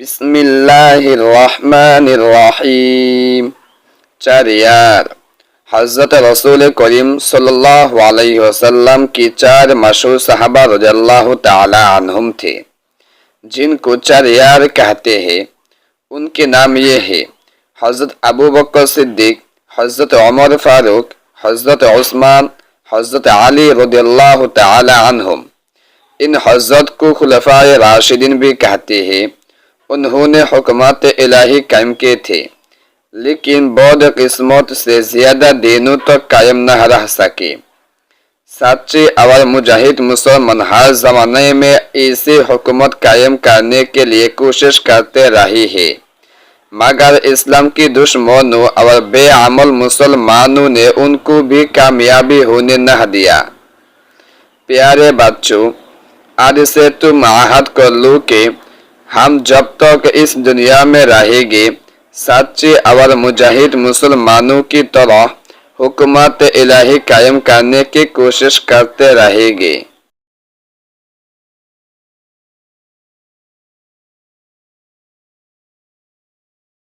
बिस्मिल्लाहिर्रहमानिर्रहीम। 4 यार हज़रत रसूल करीम सल्लल्लाहु अलैहि वसल्लम की 4 मशहूर सहाबा रज़ियल्लाहु ताला अन्हुम थे, जिनको 4 यार कहते हैं। उनके नाम ये है: हज़रत अबू बकर सिद्दीक, हज़रत उमर फारूक, हज़रत उस्मान, हज़रत अली रज़ियल्लाहु ताला अन्हुम। इन हज़रत को खुलफाए राशिदीन भी कहते हैं। उन्होंने हुकूमत इलाही कायम किए थे, लेकिन बदकिस्मत से ज़्यादा दिनों तक कायम न रह सके। सच्चे और मुजाहिद मुसलमान हर ज़माने में ऐसी हुकूमत कायम करने के लिए कोशिश करते रहे हैं, मगर इस्लाम की दुश्मनों और बेअमल मुसलमानों ने उनको भी कामयाबी होने न दिया। प्यारे बच्चों, आज से तुम आहद कर लो कि हम जब तक इस दुनिया में रहेंगे, सच्चे और मुजाहिद मुसलमानों की तरह हुकूमत इलाही कायम करने की कोशिश करते रहेंगे।